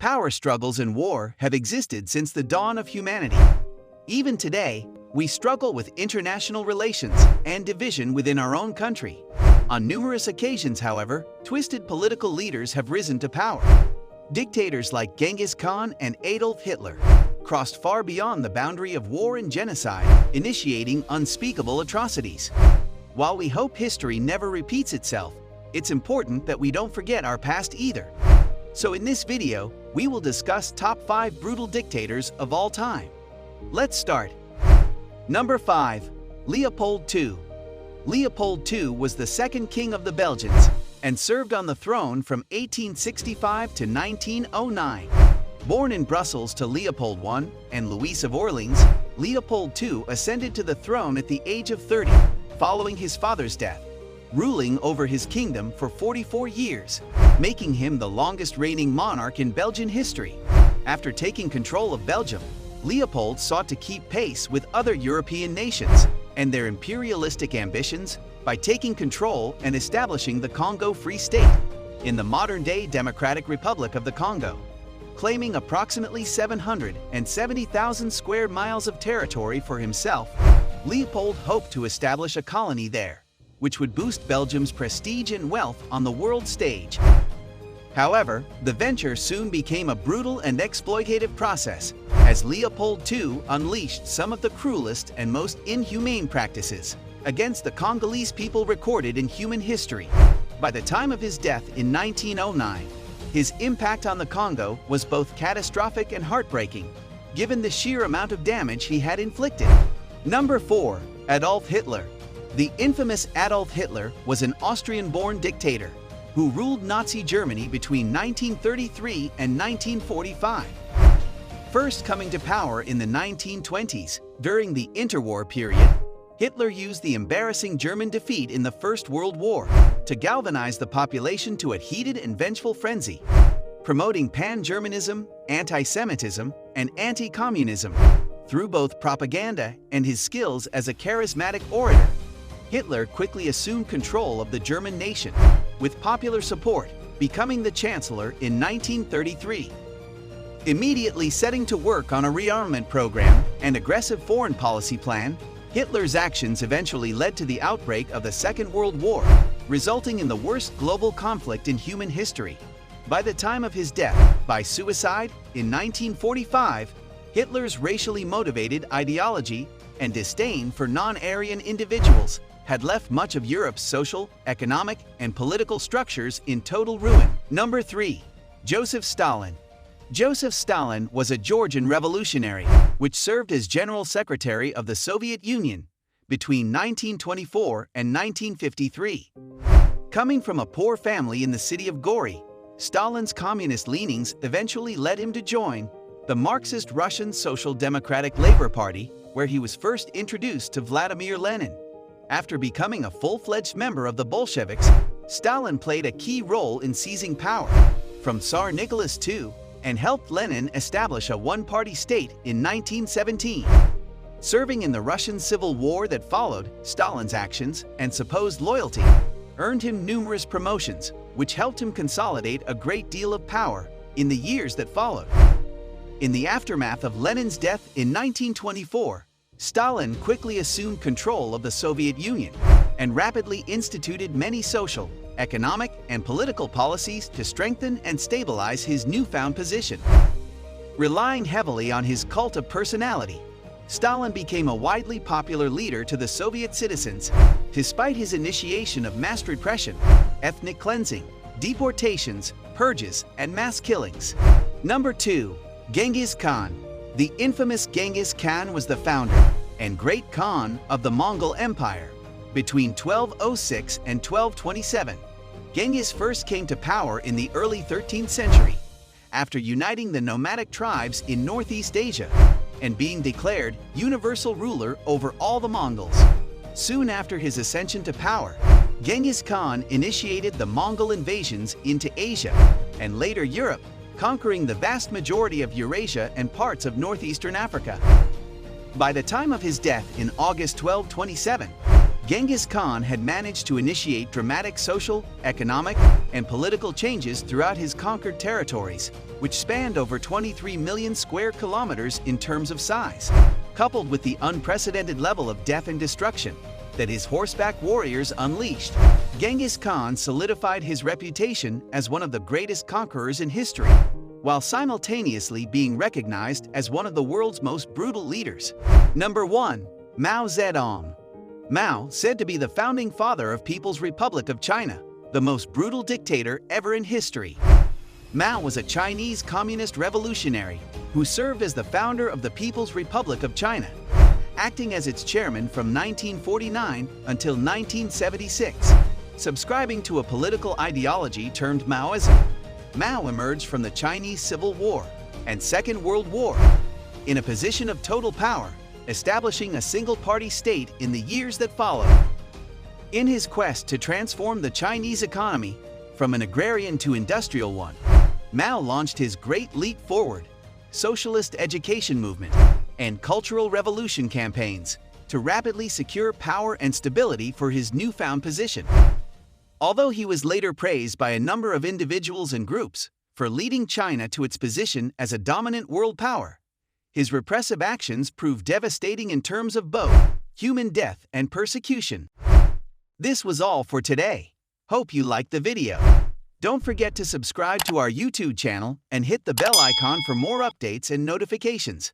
Power struggles and war have existed since the dawn of humanity. Even today, we struggle with international relations and division within our own country. On numerous occasions, however, twisted political leaders have risen to power. Dictators like Genghis Khan and Adolf Hitler crossed far beyond the boundary of war and genocide, initiating unspeakable atrocities. While we hope history never repeats itself, it's important that we don't forget our past either. So in this video, we will discuss top 5 brutal dictators of all time. Let's start. Number 5. Leopold II. Leopold II was the second king of the Belgians and served on the throne from 1865 to 1909. Born in Brussels to Leopold I and Louise of Orleans, Leopold II ascended to the throne at the age of 30, following his father's death, ruling over his kingdom for 44 years, making him the longest reigning monarch in Belgian history. After taking control of Belgium, Leopold sought to keep pace with other European nations and their imperialistic ambitions by taking control and establishing the Congo Free State in the modern-day Democratic Republic of the Congo. Claiming approximately 770,000 square miles of territory for himself, Leopold hoped to establish a colony there, which would boost Belgium's prestige and wealth on the world stage. However, the venture soon became a brutal and exploitative process, as Leopold II unleashed some of the cruelest and most inhumane practices against the Congolese people recorded in human history. By the time of his death in 1909, his impact on the Congo was both catastrophic and heartbreaking, given the sheer amount of damage he had inflicted. Number 4. Adolf Hitler. The infamous Adolf Hitler was an Austrian-born dictator who ruled Nazi Germany between 1933 and 1945. First coming to power in the 1920s, during the interwar period, Hitler used the embarrassing German defeat in the First World War to galvanize the population to a heated and vengeful frenzy, promoting pan-Germanism, anti-Semitism, and anti-communism. Through both propaganda and his skills as a charismatic orator, Hitler quickly assumed control of the German nation, with popular support, becoming the Chancellor in 1933. Immediately setting to work on a rearmament program and aggressive foreign policy plan, Hitler's actions eventually led to the outbreak of the Second World War, resulting in the worst global conflict in human history. By the time of his death by suicide in 1945, Hitler's racially motivated ideology and disdain for non-Aryan individuals had left much of Europe's social, economic, and political structures in total ruin. Number 3. Joseph Stalin. Joseph Stalin was a Georgian revolutionary, which served as General Secretary of the Soviet Union between 1924 and 1953. Coming from a poor family in the city of Gori, Stalin's communist leanings eventually led him to join the Marxist Russian Social Democratic Labor Party, where he was first introduced to Vladimir Lenin. After becoming a full-fledged member of the Bolsheviks, Stalin played a key role in seizing power from Tsar Nicholas II and helped Lenin establish a one-party state in 1917. Serving in the Russian Civil War that followed, Stalin's actions and supposed loyalty earned him numerous promotions, which helped him consolidate a great deal of power in the years that followed. In the aftermath of Lenin's death in 1924, Stalin quickly assumed control of the Soviet Union and rapidly instituted many social, economic, and political policies to strengthen and stabilize his newfound position. Relying heavily on his cult of personality, Stalin became a widely popular leader to the Soviet citizens, despite his initiation of mass repression, ethnic cleansing, deportations, purges, and mass killings. Number 2. Genghis Khan. The infamous Genghis Khan was the founder and great Khan of the Mongol Empire. Between 1206 and 1227, Genghis first came to power in the early 13th century, after uniting the nomadic tribes in Northeast Asia and being declared universal ruler over all the Mongols. Soon after his ascension to power, Genghis Khan initiated the Mongol invasions into Asia and later Europe, conquering the vast majority of Eurasia and parts of northeastern Africa. By the time of his death in August 1227, Genghis Khan had managed to initiate dramatic social, economic, and political changes throughout his conquered territories, which spanned over 23 million square kilometers in terms of size. Coupled with the unprecedented level of death and destruction that his horseback warriors unleashed, Genghis Khan solidified his reputation as one of the greatest conquerors in history, while simultaneously being recognized as one of the world's most brutal leaders. Number 1. Mao Zedong. Mao, said to be the founding father of People's Republic of China, the most brutal dictator ever in history. Mao was a Chinese communist revolutionary who served as the founder of the People's Republic of China, acting as its chairman from 1949 until 1976, subscribing to a political ideology termed Maoism. Mao emerged from the Chinese Civil War and Second World War in a position of total power, establishing a single-party state in the years that followed. In his quest to transform the Chinese economy from an agrarian to industrial one, Mao launched his Great Leap Forward, socialist education movement, and cultural revolution campaigns to rapidly secure power and stability for his newfound position. Although he was later praised by a number of individuals and groups for leading China to its position as a dominant world power, his repressive actions proved devastating in terms of both human death and persecution. This was all for today. Hope you liked the video. Don't forget to subscribe to our YouTube channel and hit the bell icon for more updates and notifications.